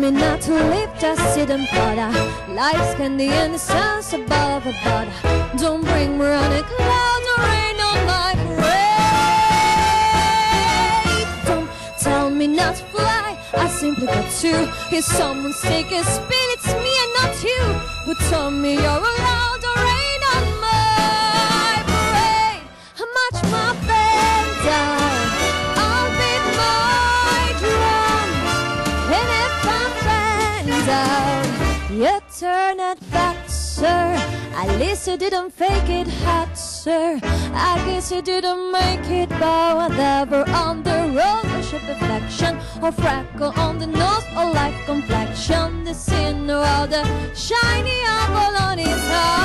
Not to live, just sit and fodder. Life's candy and the sun's above a border. Don't bring me on a cloud or rain on my parade. Don't tell me not to fly, I simply got to. If someone's taking a spill, it's me and not you. Who told me you're allowed to rain on my parade? How much my band down, I'll beat my drum. And if I'm down, you turn it back, sir. At least you didn't fake it hot, sir. I guess you didn't make it by whatever on the road. Or shape perfection, or freckle on the nose, or light complexion. The sinner of the shiny apple on his eye.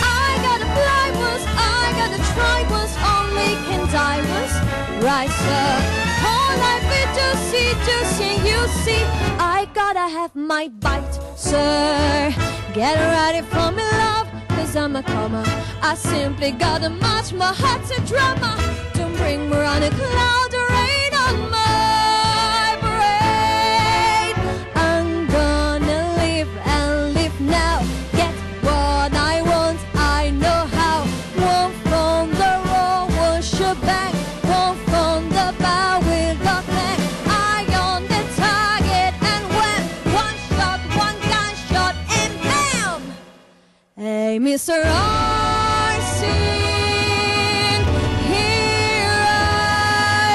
I gotta fly once, I gotta try once, only can die once. Rise up, whole life is juicy, juicy, you see. I gotta have my bite, sir. Get ready for me, love, cause I'm a comer. I simply gotta match my heart's a drama. Don't bring me on a cloud or rain on my parade. I'm gonna live and live now. Get what I want, I know how. One from the road, one shebang. One from the bow with the flag. Eye on the target and when one shot, one gunshot and bam! Hey, Mr. Arson, here I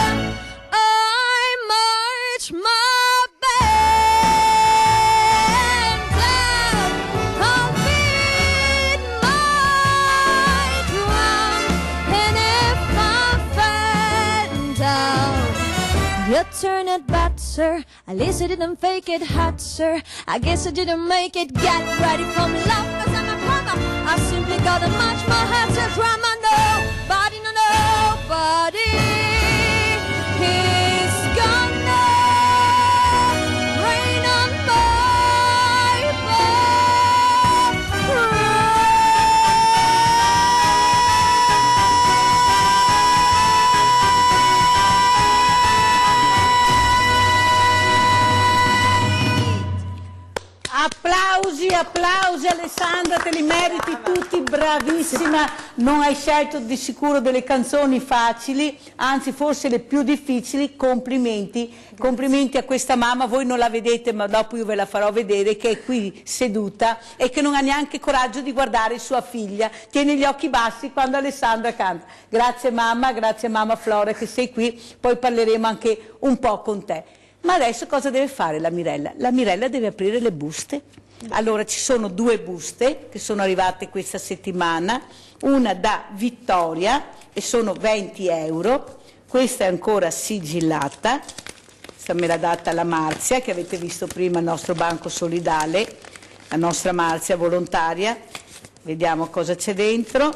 am. I march my band down. I'll beat my drum. And if I'm fan down, you turn it back, sir. At least you didn't fake it hot, sir. I guess I didn't make it. Get ready for me, love, cause I'm a plumber. I simply gotta match my heart's a drama. Nobody, no, nobody is gonna rain on my Applausi, applausi Alessandra, te li meriti tutti, bravissima. Non hai scelto di sicuro delle canzoni facili, anzi forse le più difficili. Complimenti, complimenti a questa mamma. Voi non la vedete ma dopo io ve la farò vedere, che è qui seduta e che non ha neanche coraggio di guardare sua figlia, tiene gli occhi bassi quando Alessandra canta. Grazie mamma Flora che sei qui, poi parleremo anche un po' con te. Ma adesso cosa deve fare la Mirella? La Mirella deve aprire le buste. Allora ci sono due buste che sono arrivate questa settimana, una da Vittoria e sono 20 euro, questa è ancora sigillata, questa me l'ha data la Marzia che avete visto prima al nostro banco solidale, la nostra Marzia volontaria. Vediamo cosa c'è dentro.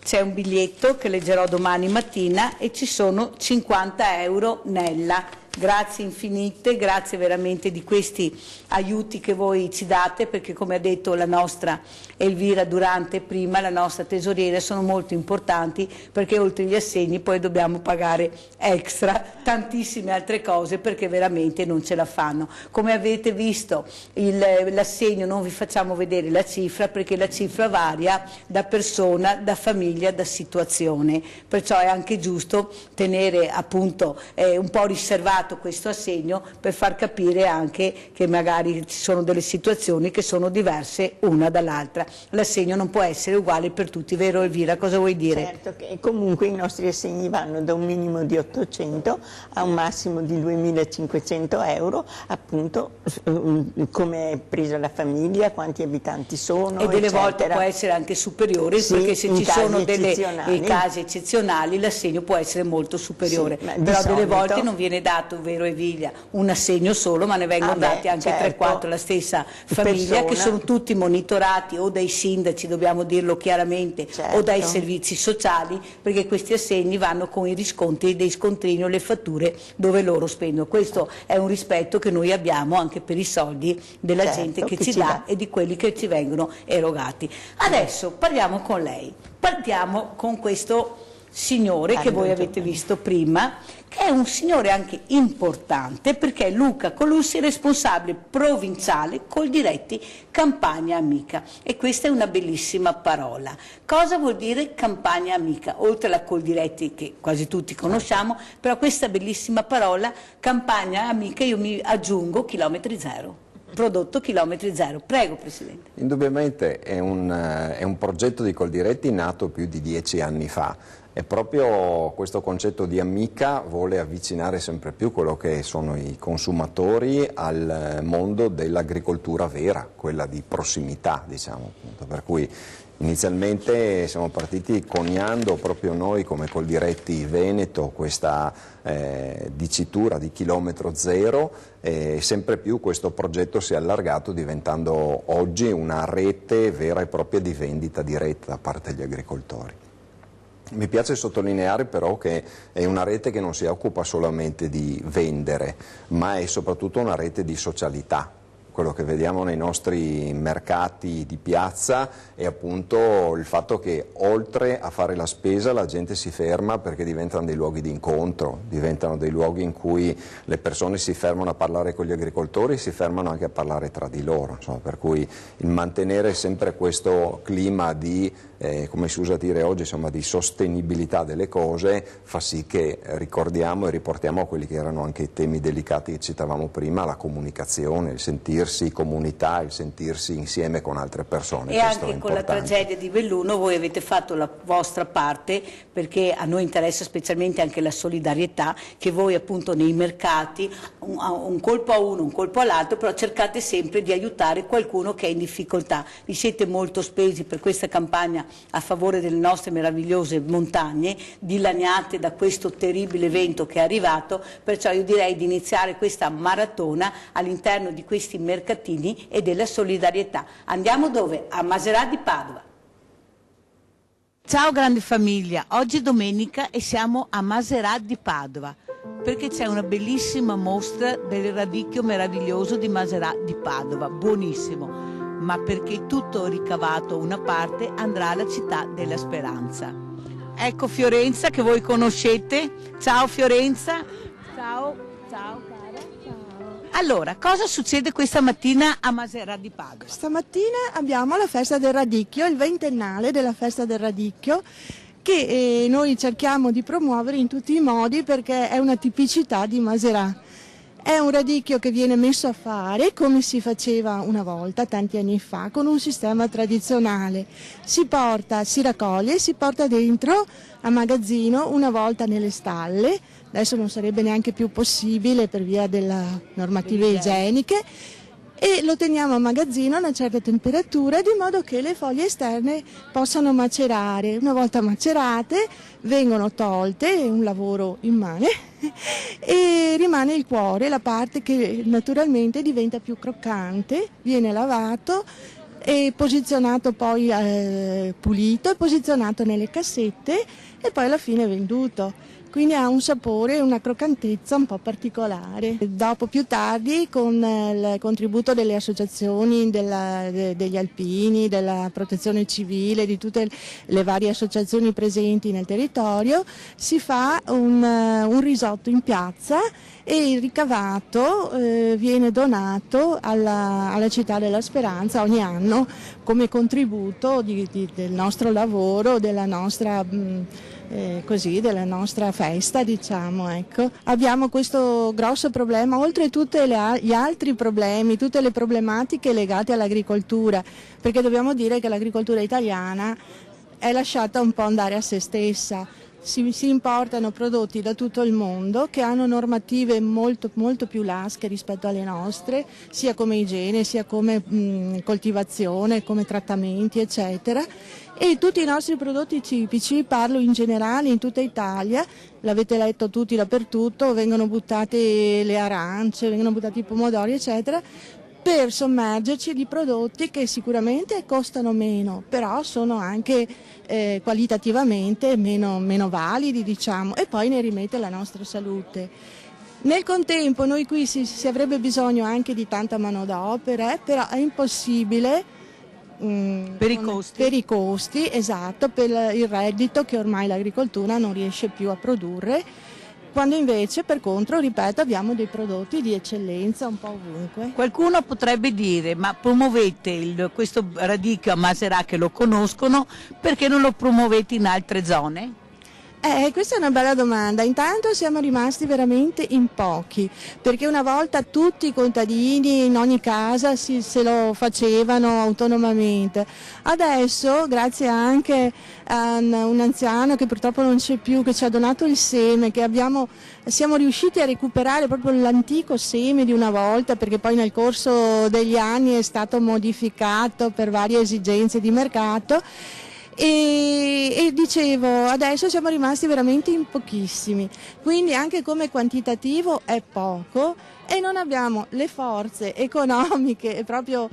C'è un biglietto che leggerò domani mattina e ci sono 50 euro nella. Grazie infinite, grazie veramente di questi aiuti che voi ci date, perché come ha detto la nostra Elvira Durante prima, la nostra tesoriera, sono molto importanti, perché oltre gli assegni poi dobbiamo pagare extra tantissime altre cose, perché veramente non ce la fanno. Come avete visto l'assegno non vi facciamo vedere la cifra, perché la cifra varia da persona, da famiglia, da situazione, perciò è anche giusto tenere appunto un po' riservato questo assegno per far capire anche che magari ci sono delle situazioni che sono diverse una dall'altra. L'assegno non può essere uguale per tutti, vero Elvira? Cosa vuoi dire? Certo, che comunque i nostri assegni vanno da un minimo di 800 a un massimo di 2500 euro, appunto come è presa la famiglia, quanti abitanti sono, e delle eccetera. volte può essere anche superiore, sì, perché se ci sono dei casi eccezionali l'assegno può essere molto superiore, sì, però solito delle volte non viene dato dato, vero Evilia, un assegno solo, ma ne vengono dati anche certo. 3-4 alla stessa famiglia, che sono tutti monitorati o dai sindaci, dobbiamo dirlo chiaramente, certo. o dai servizi sociali, perché questi assegni vanno con i riscontri dei scontrini o le fatture dove loro spendono. Questo è un rispetto che noi abbiamo anche per i soldi della certo, gente che ci dà e di quelli che ci vengono erogati. Adesso parliamo con lei, partiamo con questo signore che voi avete visto prima, che è un signore anche importante perché è Luca Colussi, responsabile provinciale Coldiretti Campagna Amica, e questa è una bellissima parola. Cosa vuol dire Campagna Amica? Oltre alla Coldiretti che quasi tutti conosciamo, però questa bellissima parola Campagna Amica io mi aggiungo chilometri zero. Prodotto chilometri zero. Prego Presidente. Indubbiamente è un progetto di Coldiretti nato più di 10 anni fa. E proprio questo concetto di amica vuole avvicinare sempre più quello che sono i consumatori al mondo dell'agricoltura vera, quella di prossimità, diciamo, appunto. Per cui inizialmente siamo partiti coniando proprio noi come Coldiretti Veneto questa dicitura di chilometro zero, e sempre più questo progetto si è allargato, diventando oggi una rete vera e propria di vendita diretta da parte degli agricoltori. Mi piace sottolineare però che è una rete che non si occupa solamente di vendere, ma è soprattutto una rete di socialità. Quello che vediamo nei nostri mercati di piazza è appunto il fatto che oltre a fare la spesa la gente si ferma perché diventano dei luoghi di incontro, diventano dei luoghi in cui le persone si fermano a parlare con gli agricoltori e si fermano anche a parlare tra di loro, insomma, per cui il mantenere sempre questo clima di, come si usa dire oggi, insomma, di sostenibilità delle cose fa sì che ricordiamo e riportiamo a quelli che erano anche i temi delicati che citavamo prima, la comunicazione, il sentirsi comunità, il sentirsi insieme con altre persone. E anche con la tragedia di Belluno voi avete fatto la vostra parte, perché a noi interessa specialmente anche la solidarietà, che voi appunto nei mercati, un colpo a uno, un colpo all'altro, però cercate sempre di aiutare qualcuno che è in difficoltà. Vi siete molto spesi per questa campagna a favore delle nostre meravigliose montagne, dilaniate da questo terribile evento che è arrivato, perciò io direi di iniziare questa maratona all'interno di questi mercatini e della solidarietà. Andiamo dove? A Maserà di Padova. Ciao grande famiglia, oggi è domenica e siamo a Maserà di Padova perché c'è una bellissima mostra del radicchio meraviglioso di Maserà di Padova, buonissimo, ma perché tutto ricavato una parte andrà alla città della speranza. Ecco Fiorenza che voi conoscete, ciao Fiorenza. Ciao, ciao cara. Allora, cosa succede questa mattina a Maserà di Padova? Stamattina abbiamo la festa del radicchio, il ventennale della festa del radicchio, che noi cerchiamo di promuovere in tutti i modi perché è una tipicità di Maserà. È un radicchio che viene messo a fare come si faceva una volta, tanti anni fa, con un sistema tradizionale. Si raccoglie, si porta dentro a magazzino una volta nelle stalle. Adesso non sarebbe neanche più possibile per via delle normative igieniche, e lo teniamo a magazzino a una certa temperatura di modo che le foglie esterne possano macerare. Una volta macerate vengono tolte, è un lavoro immane, e rimane il cuore, la parte che naturalmente diventa più croccante, viene lavato e posizionato poi pulito e posizionato nelle cassette e poi alla fine venduto. Quindi ha un sapore e una croccantezza un po' particolare. Dopo, più tardi, con il contributo delle associazioni, degli alpini, della protezione civile, di tutte le varie associazioni presenti nel territorio, si fa un risotto in piazza e il ricavato viene donato alla città della Speranza ogni anno come contributo del nostro lavoro, della nostra della nostra festa, diciamo, ecco. Abbiamo questo grosso problema, oltre a tutti gli altri problemi, tutte le problematiche legate all'agricoltura, perché dobbiamo dire che l'agricoltura italiana è lasciata un po' andare a se stessa. si importano prodotti da tutto il mondo che hanno normative molto più lasche rispetto alle nostre, sia come igiene, sia come coltivazione, come trattamenti, eccetera. E tutti i nostri prodotti tipici, parlo in generale in tutta Italia, l'avete letto tutti dappertutto, vengono buttate le arance, vengono buttati i pomodori, eccetera, per sommergerci di prodotti che sicuramente costano meno, però sono anche qualitativamente meno validi, diciamo, e poi ne rimette la nostra salute. Nel contempo noi qui si avrebbe bisogno anche di tanta manodopera, però è impossibile per i costi, esatto, per il reddito che ormai l'agricoltura non riesce più a produrre, quando invece per contro, ripeto, abbiamo dei prodotti di eccellenza un po' ovunque. Qualcuno potrebbe dire, ma promuovete questo radicchio a Maserà che lo conoscono, perché non lo promuovete in altre zone? Questa è una bella domanda. Intanto siamo rimasti veramente in pochi, perché una volta tutti i contadini in ogni casa se lo facevano autonomamente. Adesso, grazie anche a un anziano che purtroppo non c'è più, che ci ha donato il seme, siamo riusciti a recuperare proprio l'antico seme di una volta, perché poi nel corso degli anni è stato modificato per varie esigenze di mercato. E dicevo, adesso siamo rimasti veramente in pochissimi, quindi anche come quantitativo è poco e non abbiamo le forze economiche e proprio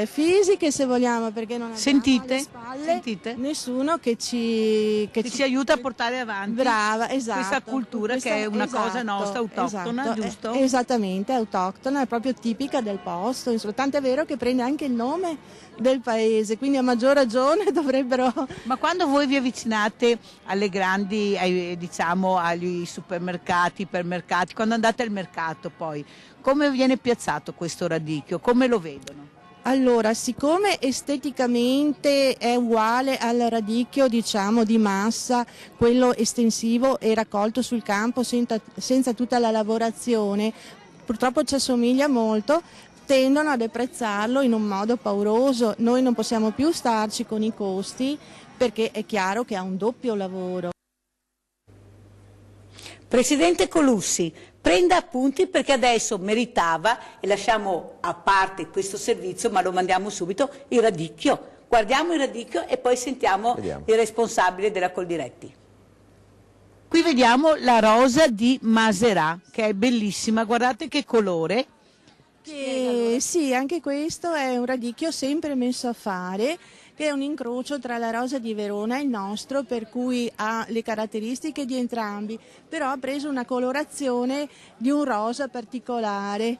fisiche, se vogliamo, perché non abbiamo alle spalle nessuno che ci aiuta a portare avanti questa cultura che è una cosa nostra, autoctona, giusto? Esattamente, autoctona, è proprio tipica del posto, insomma, tanto è vero che prende anche il nome del paese, quindi a maggior ragione dovrebbero... Ma quando voi vi avvicinate alle grandi, diciamo agli supermercati, ipermercati, quando andate al mercato poi, come viene piazzato questo radicchio? Come lo vedono? Allora, siccome esteticamente è uguale al radicchio, diciamo, di massa, quello estensivo e raccolto sul campo senza tutta la lavorazione, purtroppo ci assomiglia molto, tendono ad apprezzarlo in un modo pauroso. Noi non possiamo più starci con i costi perché è chiaro che ha un doppio lavoro. Presidente Colussi, prenda appunti perché adesso meritava, e lasciamo a parte questo servizio, ma lo mandiamo subito, il radicchio. Guardiamo il radicchio e poi sentiamo il responsabile della Coldiretti. Qui vediamo la rosa di Maserà, che è bellissima, guardate che colore. Sì, anche questo è un radicchio sempre messo a fare, che è un incrocio tra la rosa di Verona e il nostro, per cui ha le caratteristiche di entrambi, però ha preso una colorazione di un rosa particolare.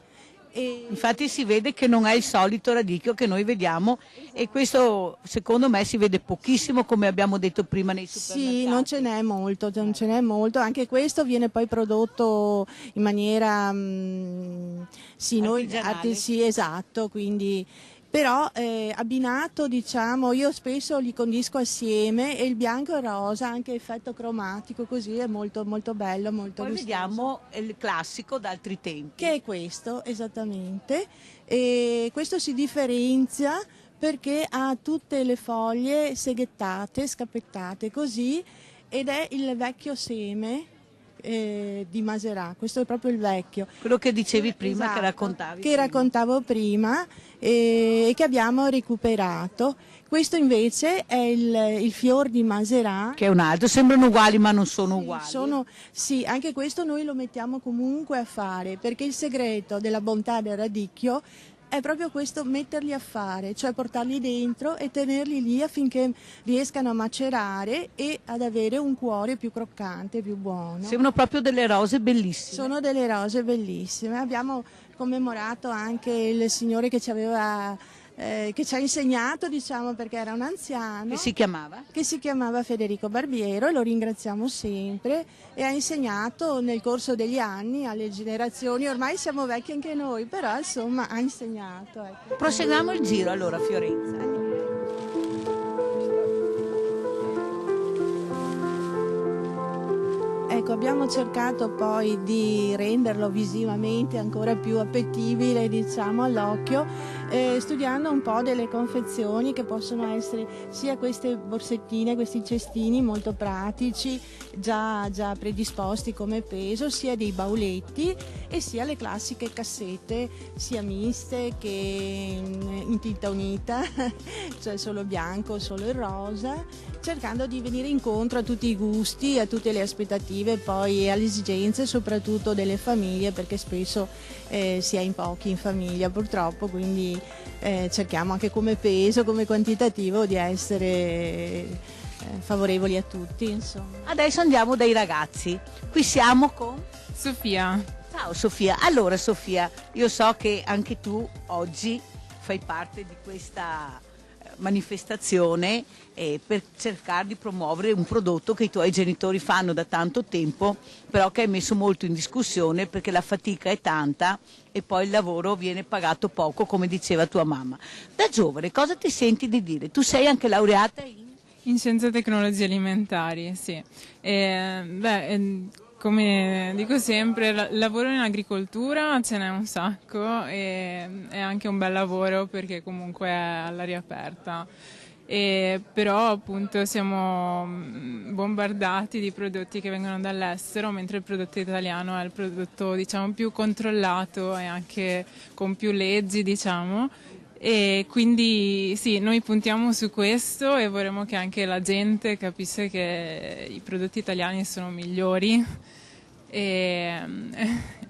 Infatti si vede che non è il solito radicchio che noi vediamo, e questo secondo me si vede pochissimo, come abbiamo detto prima, nei supermercati. Sì, non ce n'è molto, anche questo viene poi prodotto in maniera sì, esatto, quindi però abbinato, diciamo, io spesso li condisco assieme, e il bianco e il rosa, anche effetto cromatico, così è molto molto bello, molto poi gustoso. Vediamo il classico d'altri tempi, che è questo, esattamente, e questo si differenzia perché ha tutte le foglie seghettate, scappettate così, ed è il vecchio seme di Maserà. Questo è proprio il vecchio. Quello che dicevi prima, esatto, che raccontavi. Che raccontavo prima e che abbiamo recuperato. Questo invece è il fior di Maserà. Che è un altro, sembrano uguali ma non sono uguali. Sì, anche questo noi lo mettiamo comunque a fare, perché il segreto della bontà del radicchio è proprio questo, metterli a fare, cioè portarli dentro e tenerli lì affinché riescano a macerare e ad avere un cuore più croccante, più buono. Sembrano proprio delle rose bellissime. Sono delle rose bellissime. Abbiamo commemorato anche il signore che ci ha insegnato, diciamo, perché era un anziano. Che si chiamava? Che si chiamava Federico Barbiero, e lo ringraziamo sempre, e ha insegnato nel corso degli anni alle generazioni, ormai siamo vecchi anche noi, però insomma ha insegnato. Ecco. Proseguiamo il giro allora, Fiorenza. Ecco, abbiamo cercato poi di renderlo visivamente ancora più appetibile, diciamo, all'occhio, studiando un po' delle confezioni che possono essere sia queste borsettine, questi cestini molto pratici, già predisposti come peso, sia dei bauletti e sia le classiche cassette, sia miste che in tinta unita, cioè solo bianco, solo il rosa, cercando di venire incontro a tutti i gusti, a tutte le aspettative poi e alle esigenze soprattutto delle famiglie, perché spesso si è in pochi in famiglia purtroppo, quindi cerchiamo anche come peso, come quantitativo di essere favorevoli a tutti, insomma. Adesso andiamo dai ragazzi. Qui siamo con Sofia. Ciao Sofia. Allora Sofia, io so che anche tu oggi fai parte di questa manifestazione per cercare di promuovere un prodotto che i tuoi genitori fanno da tanto tempo, però che hai messo molto in discussione perché la fatica è tanta e poi il lavoro viene pagato poco, come diceva tua mamma. Da giovane cosa ti senti di dire? Tu sei anche laureata in scienze e tecnologie alimentari, sì. Come dico sempre, lavoro in agricoltura, ce n'è un sacco e è anche un bel lavoro perché comunque è all'aria aperta. Però appunto siamo bombardati di prodotti che vengono dall'estero, mentre il prodotto italiano è il prodotto, diciamo, più controllato e anche con più leggi, diciamo. E quindi sì, noi puntiamo su questo e vorremmo che anche la gente capisse che i prodotti italiani sono migliori e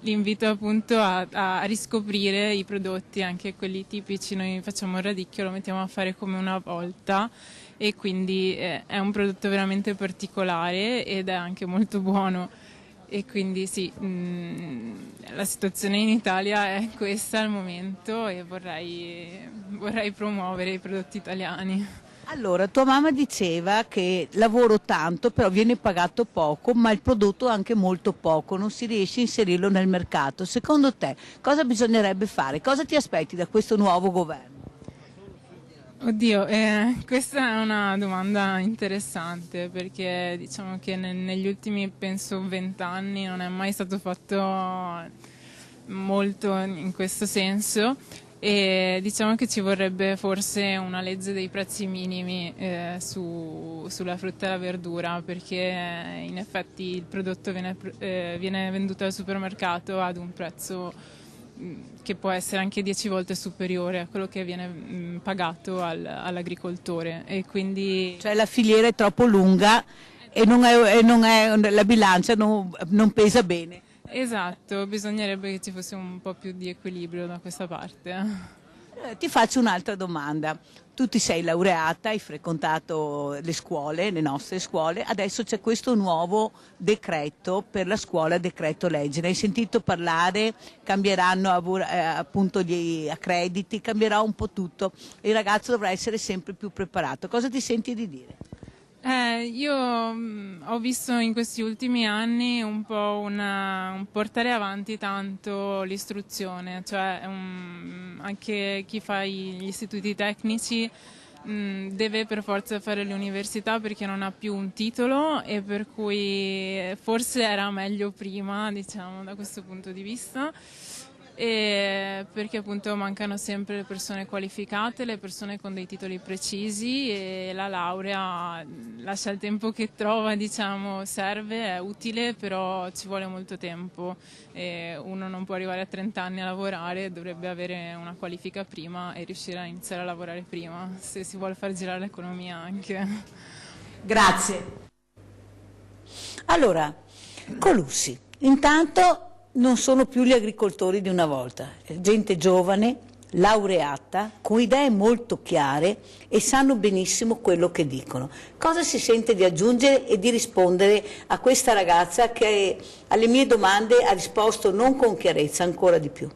l'invito appunto a riscoprire i prodotti, anche quelli tipici. Noi facciamo il radicchio, lo mettiamo a fare come una volta e quindi è un prodotto veramente particolare ed è anche molto buono. E quindi sì, la situazione in Italia è questa al momento e vorrei promuovere i prodotti italiani. Allora, tua mamma diceva che lavoro tanto, però viene pagato poco, ma il prodotto anche molto poco, non si riesce a inserirlo nel mercato. Secondo te cosa bisognerebbe fare? Cosa ti aspetti da questo nuovo governo? Oddio, questa è una domanda interessante perché diciamo che negli ultimi, penso, 20 anni non è mai stato fatto molto in questo senso e diciamo che ci vorrebbe forse una legge dei prezzi minimi sulla frutta e la verdura, perché in effetti il prodotto viene venduto al supermercato ad un prezzo che può essere anche 10 volte superiore a quello che viene pagato all'agricoltore e quindi... Cioè la filiera è troppo lunga e la bilancia non pesa bene. Esatto, bisognerebbe che ci fosse un po' più di equilibrio da questa parte. Ti faccio un'altra domanda. Tu ti sei laureata, hai frequentato le scuole, le nostre scuole, adesso c'è questo nuovo decreto per la scuola, decreto legge. Ne hai sentito parlare? Cambieranno appunto gli accrediti, cambierà un po' tutto. Il ragazzo dovrà essere sempre più preparato. Cosa ti senti di dire? Io ho visto in questi ultimi anni un po' un portare avanti tanto l'istruzione, cioè anche chi fa gli istituti tecnici deve per forza fare l'università perché non ha più un titolo e per cui forse era meglio prima, diciamo, da questo punto di vista. E perché appunto mancano sempre le persone qualificate, le persone con dei titoli precisi e la laurea lascia il tempo che trova, diciamo, serve, è utile, però ci vuole molto tempo e uno non può arrivare a 30 anni a lavorare, dovrebbe avere una qualifica prima e riuscire a iniziare a lavorare prima, se si vuole far girare l'economia anche. Grazie. Allora, Colussi, intanto non sono più gli agricoltori di una volta, gente giovane, laureata, con idee molto chiare e sanno benissimo quello che dicono. Cosa si sente di aggiungere e di rispondere a questa ragazza che alle mie domande ha risposto non con chiarezza, ancora di più?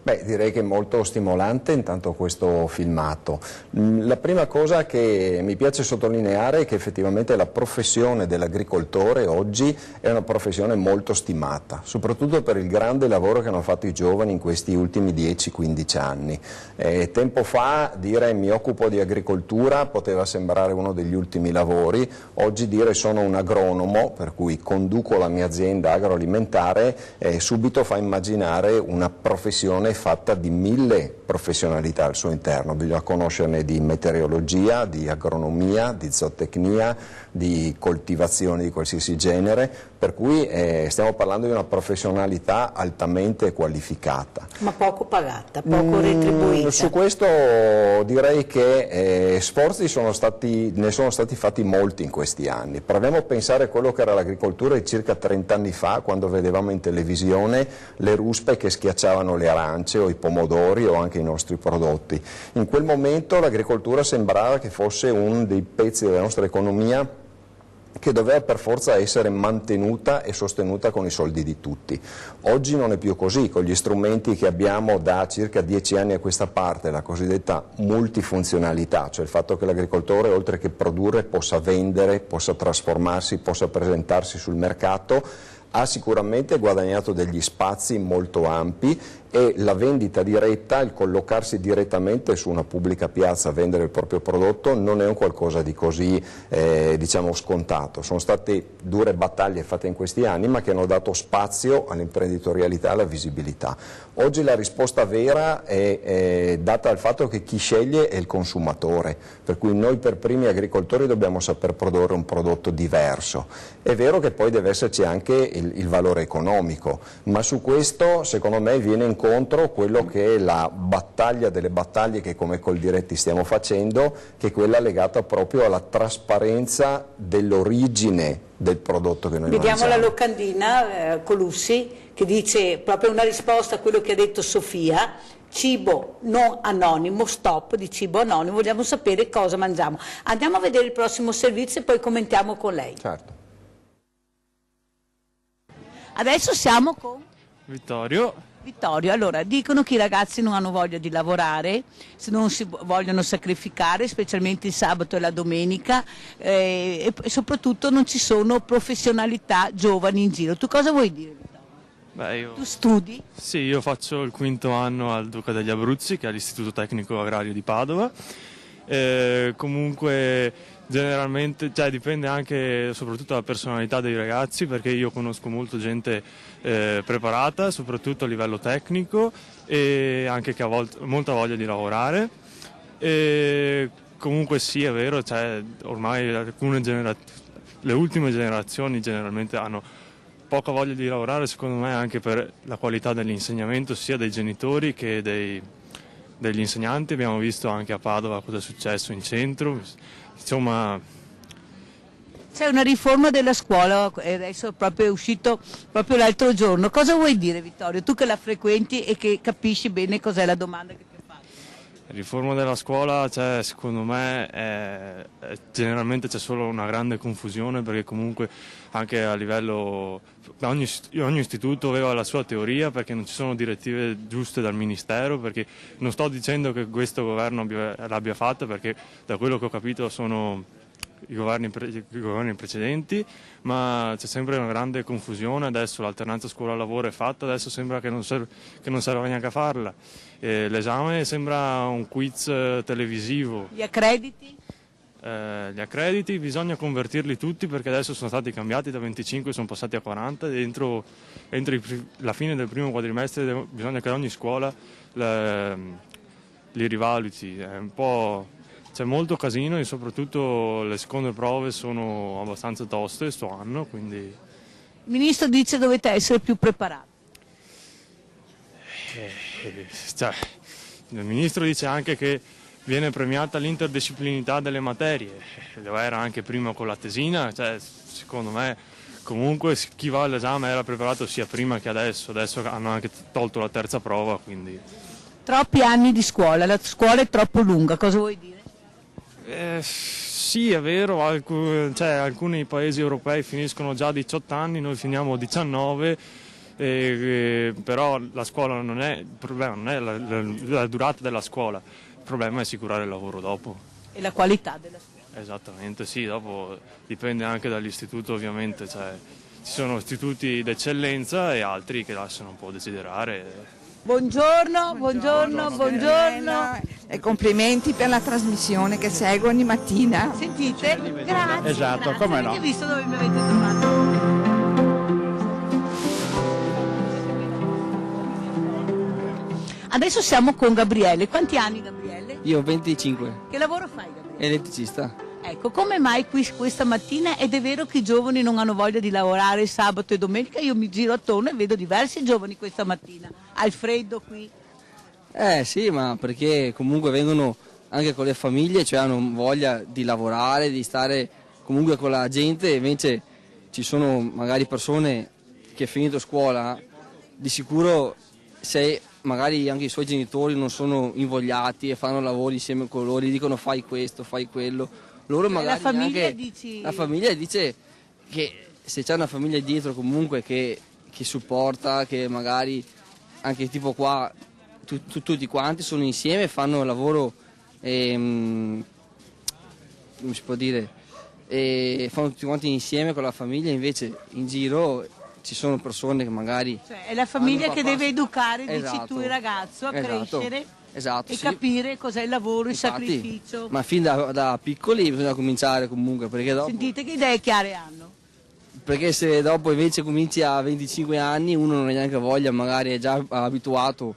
Beh, direi che è molto stimolante intanto questo filmato. La prima cosa che mi piace sottolineare è che effettivamente la professione dell'agricoltore oggi è una professione molto stimata, soprattutto per il grande lavoro che hanno fatto i giovani in questi ultimi 10-15 anni. Tempo fa dire mi occupo di agricoltura poteva sembrare uno degli ultimi lavori, oggi dire sono un agronomo, per cui conduco la mia azienda agroalimentare, subito fa immaginare una professione è fatta di 1000 professionalità al suo interno, bisogna conoscerne di meteorologia, di agronomia, di zootecnia, di coltivazione di qualsiasi genere, per cui stiamo parlando di una professionalità altamente qualificata. Ma poco pagata, poco retribuita. Su questo direi che sforzi ne sono stati fatti molti in questi anni. Proviamo a pensare a quello che era l'agricoltura di circa 30 anni fa, quando vedevamo in televisione le ruspe che schiacciavano le arance o i pomodori o anche i nostri prodotti. In quel momento l'agricoltura sembrava che fosse uno dei pezzi della nostra economia che doveva per forza essere mantenuta e sostenuta con i soldi di tutti. Oggi non è più così, con gli strumenti che abbiamo da circa 10 anni a questa parte, la cosiddetta multifunzionalità, cioè il fatto che l'agricoltore oltre che produrre possa vendere, possa trasformarsi, possa presentarsi sul mercato, ha sicuramente guadagnato degli spazi molto ampi e la vendita diretta, il collocarsi direttamente su una pubblica piazza a vendere il proprio prodotto non è un qualcosa di così diciamo scontato. Sono state dure battaglie fatte in questi anni ma che hanno dato spazio all'imprenditorialità e alla visibilità. Oggi la risposta vera è data dal fatto che chi sceglie è il consumatore, per cui noi per primi agricoltori dobbiamo saper produrre un prodotto diverso. È vero che poi deve esserci anche il valore economico, ma su questo secondo me viene incontro quello che è la battaglia delle battaglie che come Coldiretti stiamo facendo, che è quella legata proprio alla trasparenza dell'origine del prodotto che noi Vediamo mangiamo. la locandina Colussi che dice proprio una risposta a quello che ha detto Sofia: cibo non anonimo, stop di cibo anonimo, vogliamo sapere cosa mangiamo. Andiamo a vedere il prossimo servizio e poi commentiamo con lei. Certo. Adesso siamo con Vittorio. Allora, dicono che i ragazzi non hanno voglia di lavorare, se non si vogliono sacrificare, specialmente il sabato e la domenica, e soprattutto non ci sono professionalità giovani in giro. Tu cosa vuoi dire, Vittorio? Beh, Tu studi? Sì, io faccio il 5º anno al Duca degli Abruzzi, che è l'Istituto Tecnico Agrario di Padova. Comunque generalmente dipende anche soprattutto dalla personalità dei ragazzi, perché io conosco molto gente preparata, soprattutto a livello tecnico, e anche che ha molta voglia di lavorare. E comunque sì, è vero, ormai le ultime generazioni generalmente hanno poca voglia di lavorare, secondo me anche per la qualità dell'insegnamento sia dei genitori che degli insegnanti. Abbiamo visto anche a Padova cosa è successo in centro, insomma. C'è una riforma della scuola, adesso è uscito proprio l'altro giorno. Cosa vuoi dire, Vittorio? Tu che la frequenti e che capisci bene cos'è la domanda che ti ho fatto. La riforma della scuola, secondo me, generalmente c'è solo una grande confusione, perché comunque anche a livello ogni istituto aveva la sua teoria, perché non ci sono direttive giuste dal Ministero, perché non sto dicendo che questo governo l'abbia fatta, perché da quello che ho capito sono i governi precedenti, ma c'è sempre una grande confusione. Adesso l'alternanza scuola-lavoro è fatta, adesso sembra che non serve neanche a farla. L'esame sembra un quiz televisivo. Gli accrediti? Gli accrediti bisogna convertirli tutti, perché adesso sono stati cambiati, da 25 sono passati a 40, e entro la fine del primo quadrimestre bisogna che ogni scuola li rivaluti. È un po'... C'è molto casino e soprattutto le seconde prove sono abbastanza toste sto anno, quindi... Il Ministro dice che dovete essere più preparati. Il Ministro dice anche che viene premiata l'interdisciplinarietà delle materie, lo era anche prima con la tesina, secondo me comunque chi va all'esame era preparato sia prima che adesso hanno anche tolto la terza prova, quindi... Troppi anni di scuola, la scuola è troppo lunga, cosa vuoi dire? Sì, è vero, alcuni paesi europei finiscono già a 18 anni, noi finiamo a 19, però la scuola il problema non è la durata della scuola, il problema è assicurare il lavoro dopo. E la qualità della scuola. Esattamente, sì, dopo dipende anche dall'istituto ovviamente, ci sono istituti d'eccellenza e altri che lasciano un po' desiderare. Buongiorno. E complimenti per la trasmissione che seguo ogni mattina. Sentite? Grazie. Esatto, grazie. come no. Avete visto dove mi avete trovato? Adesso siamo con Gabriele. Quanti anni, Gabriele? Io 25, Che lavoro fai, Gabriele? elettricista. Ecco, come mai qui questa mattina? Ed è vero che i giovani non hanno voglia di lavorare sabato e domenica? Io mi giro attorno e vedo diversi giovani questa mattina. Al freddo qui. Sì, ma perché comunque vengono anche con le famiglie, cioè hanno voglia di lavorare, di stare comunque con la gente, invece ci sono magari persone che finito scuola, di sicuro se magari anche i suoi genitori non sono invogliati e fanno lavori insieme con loro, gli dicono fai questo, fai quello, loro magari la famiglia anche, la famiglia dice che se c'è una famiglia dietro comunque che supporta, che magari anche tipo qua tutti quanti sono insieme e fanno il lavoro, come si può dire, fanno tutti quanti insieme con la famiglia, invece in giro ci sono persone che magari... Cioè è la famiglia che deve educare, dici Esatto. tu, il ragazzo a crescere Esatto, e sì. capire cos'è il lavoro, Infatti, il sacrificio. ma fin da piccoli bisogna cominciare comunque, perché dopo... Sentite che idee chiare hanno. Perché se dopo invece cominci a 25 anni uno non ha neanche voglia, magari è già abituato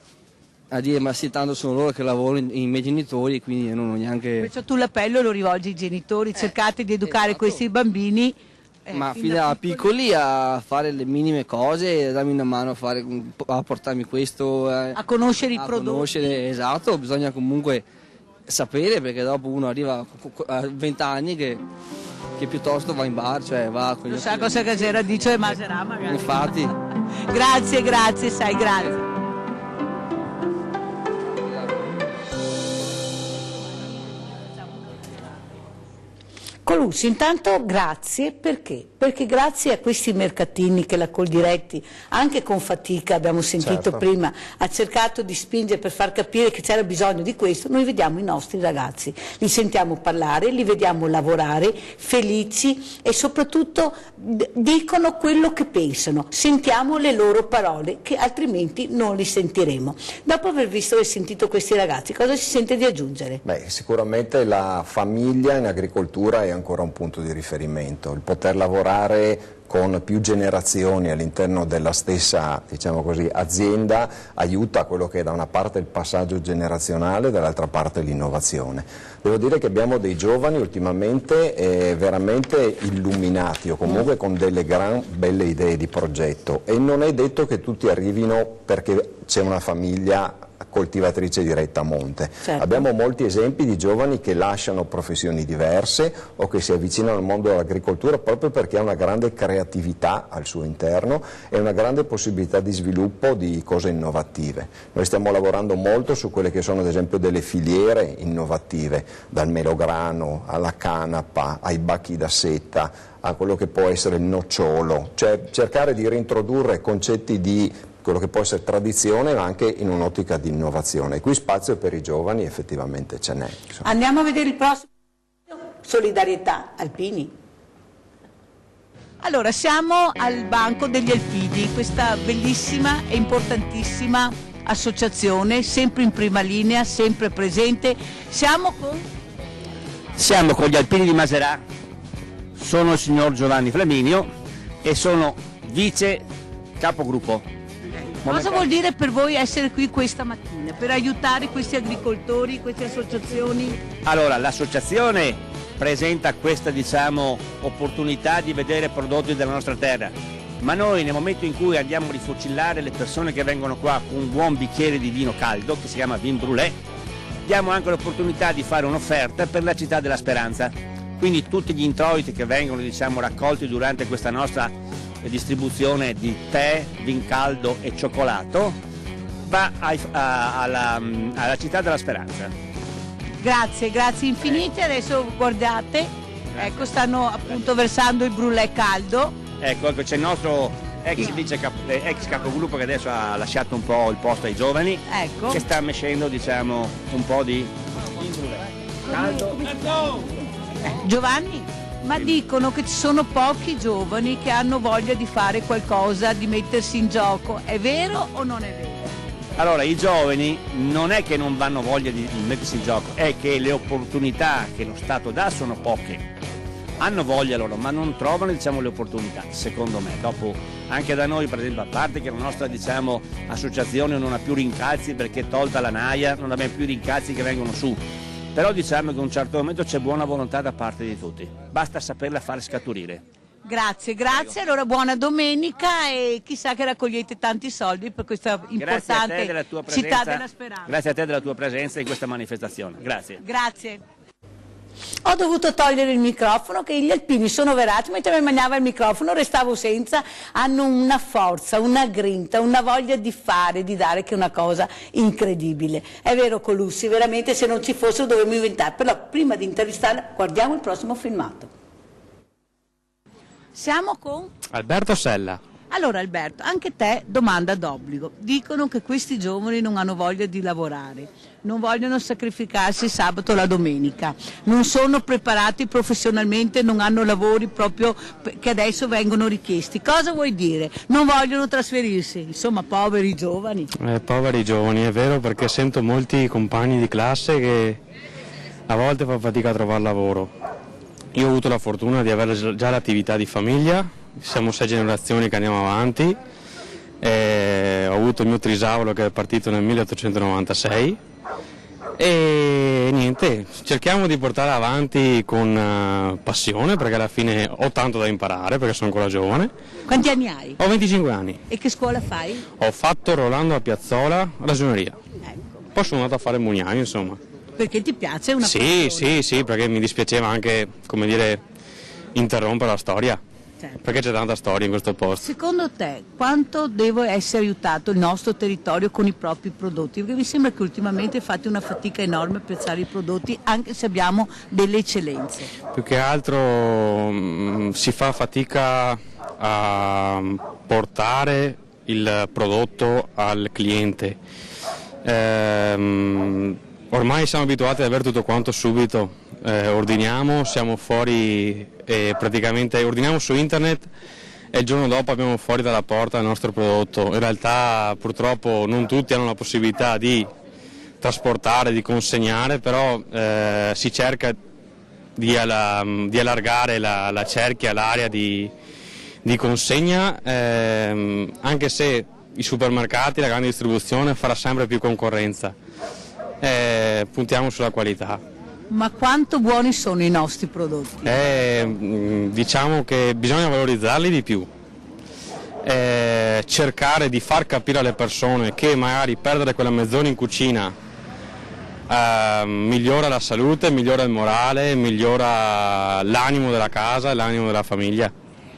a dire ma sì, tanto sono loro che lavorano i miei genitori, quindi non ho neanche... Perciò tu l'appello lo rivolgi ai genitori, cercate di educare esatto. questi bambini. Ma fin da piccoli a fare le minime cose, darmi una mano a portarmi questo, A conoscere i a prodotti. conoscere, esatto, bisogna comunque sapere, perché dopo uno arriva a 20 anni che piuttosto va in bar, cioè va con gli Lo sa occhi- cosa Casera dice e Maserà magari. Infatti. Grazie, grazie. Colucci, intanto grazie, perché grazie a questi mercatini che la Coldiretti, anche con fatica, abbiamo sentito Certo. prima, ha cercato di spingere per far capire che c'era bisogno di questo, noi vediamo i nostri ragazzi, li sentiamo parlare, li vediamo lavorare, felici e soprattutto dicono quello che pensano, sentiamo le loro parole che altrimenti non li sentiremo. Dopo aver visto e sentito questi ragazzi, cosa si sente di aggiungere? Beh, sicuramente la famiglia in agricoltura è ancora un punto di riferimento, il poter lavorare con più generazioni all'interno della stessa, diciamo così, azienda aiuta quello che è da una parte il passaggio generazionale e dall'altra parte l'innovazione. Devo dire che abbiamo dei giovani ultimamente veramente illuminati o comunque con delle gran belle idee di progetto, e non è detto che tutti arrivino perché c'è una famiglia coltivatrice diretta a monte. Certo. Abbiamo molti esempi di giovani che lasciano professioni diverse o che si avvicinano al mondo dell'agricoltura proprio perché ha una grande creatività al suo interno e una grande possibilità di sviluppo di cose innovative. Noi stiamo lavorando molto su quelle che sono ad esempio delle filiere innovative, dal melograno alla canapa, ai bacchi da seta, a quello che può essere il nocciolo, cioè cercare di reintrodurre concetti di quello che può essere tradizione ma anche in un'ottica di innovazione. E qui spazio per i giovani effettivamente ce n'è. Insomma. Andiamo a vedere il prossimo. Solidarietà Alpini. Allora, siamo al Banco degli Alpini, questa bellissima e importantissima associazione, sempre in prima linea, sempre presente. Siamo con gli Alpini di Maserà, sono il signor Giovanni Flaminio e sono vice capogruppo. Cosa vuol dire per voi essere qui questa mattina, per aiutare questi agricoltori, queste associazioni? Allora, l'associazione presenta questa, opportunità di vedere prodotti della nostra terra, ma noi nel momento in cui andiamo a rifocillare le persone che vengono qua con un buon bicchiere di vino caldo, che si chiama Vin Brûlé, diamo anche l'opportunità di fare un'offerta per la Città della Speranza. Quindi tutti gli introiti che vengono raccolti durante questa nostra distribuzione di tè, vin caldo e cioccolato va alla Città della Speranza. Grazie infinite. Adesso guardate, ecco, stanno appunto versando il brûlé caldo. Ecco, c'è il nostro ex capogruppo che adesso ha lasciato un po' il posto ai giovani, ecco, che sta mescendo un po' di caldo. Giovanni, ma dicono che ci sono pochi giovani che hanno voglia di fare qualcosa, di mettersi in gioco. È vero o non è vero? Allora, i giovani non è che non vanno voglia di mettersi in gioco, è che le opportunità che lo Stato dà sono poche. hanno voglia loro, ma non trovano, diciamo, le opportunità, secondo me. Dopo, anche da noi, per esempio, a parte che la nostra, diciamo, associazione non ha più rincalzi perché tolta la naia, non abbiamo più rincalzi che vengono su, però diciamo che in un certo momento c'è buona volontà da parte di tutti, basta saperla fare scaturire. Grazie, grazie. Allora buona domenica e chissà che raccogliete tanti soldi per questa importante città della speranza. Grazie a te della tua presenza in questa manifestazione. Grazie. Grazie. Ho dovuto togliere il microfono, che gli alpini sono verati, mentre mi mangiava il microfono restavo senza. Hanno una forza, una grinta, una voglia di fare, di dare, che è una cosa incredibile. È vero, Colussi, veramente se non ci fossero dovremmo inventare. Però prima di intervistarla guardiamo il prossimo filmato. Siamo con Alberto Sella. Allora Alberto, anche te domanda d'obbligo. Dicono che questi giovani non hanno voglia di lavorare, non vogliono sacrificarsi sabato o la domenica, non sono preparati professionalmente, non hanno lavori proprio che adesso vengono richiesti. Cosa vuoi dire? Non vogliono trasferirsi, insomma, poveri giovani. Poveri giovani, è vero, perché sento molti compagni di classe che a volte fa fatica a trovare lavoro. Io ho avuto la fortuna di avere già l'attività di famiglia, siamo 6 generazioni che andiamo avanti, ho avuto il mio trisavolo che è partito nel 1896 e niente, cerchiamo di portare avanti con passione, perché alla fine ho tanto da imparare perché sono ancora giovane. Quanti anni hai? Ho 25 anni. E che scuola fai? Ho fatto Rolando a Piazzola, ragioneria. Ecco. Poi sono andato a fare il mugnaio, insomma. Perché ti piace una Sì, perché mi dispiaceva anche, come dire, interrompere la storia. Certo. Perché c'è tanta storia in questo posto. Secondo te quanto deve essere aiutato il nostro territorio con i propri prodotti? Perché mi sembra che ultimamente fate una fatica enorme a apprezzare i prodotti, anche se abbiamo delle eccellenze. Più che altro si fa fatica a portare il prodotto al cliente. Ormai siamo abituati ad avere tutto quanto subito, ordiniamo, siamo fuori e praticamente ordiniamo su internet e il giorno dopo abbiamo fuori dalla porta il nostro prodotto. In realtà purtroppo non tutti hanno la possibilità di trasportare, di consegnare, però si cerca di allargare la cerchia, l'area di consegna, anche se i supermercati, la grande distribuzione farà sempre più concorrenza. Puntiamo sulla qualità. Ma quanto buoni sono i nostri prodotti? Diciamo che bisogna valorizzarli di più, cercare di far capire alle persone che magari perdere quella mezz'ora in cucina migliora la salute, migliora il morale, migliora l'animo della casa e l'animo della famiglia.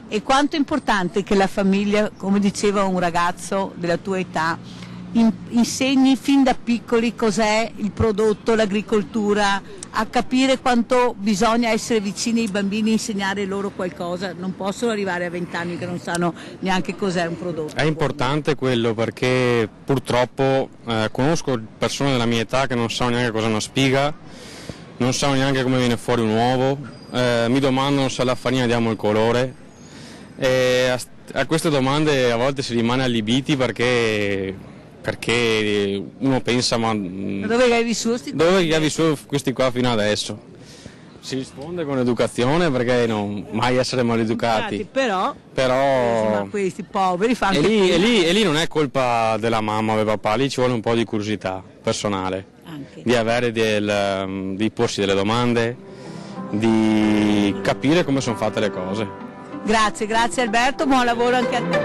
E quanto è importante che la famiglia, come diceva un ragazzo della tua età, insegni fin da piccoli cos'è il prodotto, l'agricoltura, a capire quanto bisogna essere vicini ai bambini e insegnare loro qualcosa. Non possono arrivare a 20 anni che non sanno neanche cos'è un prodotto. È importante quello, perché purtroppo conosco persone della mia età che non sanno neanche cos'è una spiga, non sanno neanche come viene fuori un uovo, mi domandano se alla farina diamo il colore. E a queste domande a volte si rimane allibiti perché uno pensa ma dove avevi su questi qua fino adesso? Si risponde con educazione, perché non mai essere maleducati, però ma questi poveri fanno e lì non è colpa della mamma o del papà, lì ci vuole un po' di curiosità personale, anche di avere di porsi delle domande, di capire come sono fatte le cose. Grazie Alberto, buon lavoro anche a te.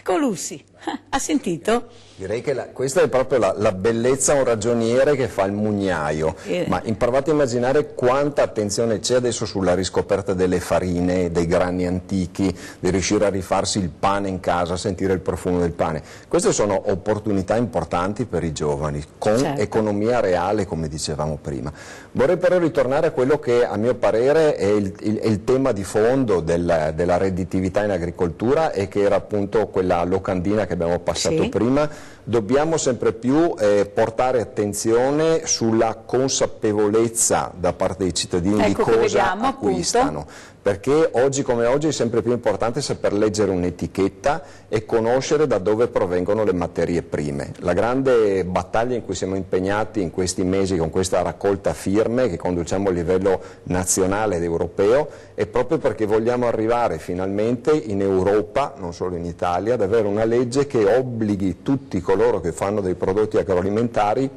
Colussi, ha sentito? Direi che questa è proprio la bellezza a un ragioniere che fa il mugnaio, ma provate a immaginare quanta attenzione c'è adesso sulla riscoperta delle farine, dei grani antichi, di riuscire a rifarsi il pane in casa, sentire il profumo del pane. Queste sono opportunità importanti per i giovani, con economia reale, come dicevamo prima. Vorrei però ritornare a quello che a mio parere è il tema di fondo della redditività in agricoltura, e che era appunto quella locandina che abbiamo passato prima, dobbiamo sempre più portare attenzione sulla consapevolezza da parte dei cittadini di cosa acquistano. Appunto. Perché oggi come oggi è sempre più importante saper leggere un'etichetta e conoscere da dove provengono le materie prime. La grande battaglia in cui siamo impegnati in questi mesi con questa raccolta firme che conduciamo a livello nazionale ed europeo è proprio perché vogliamo arrivare finalmente in Europa, non solo in Italia, ad avere una legge che obblighi tutti coloro che fanno dei prodotti agroalimentari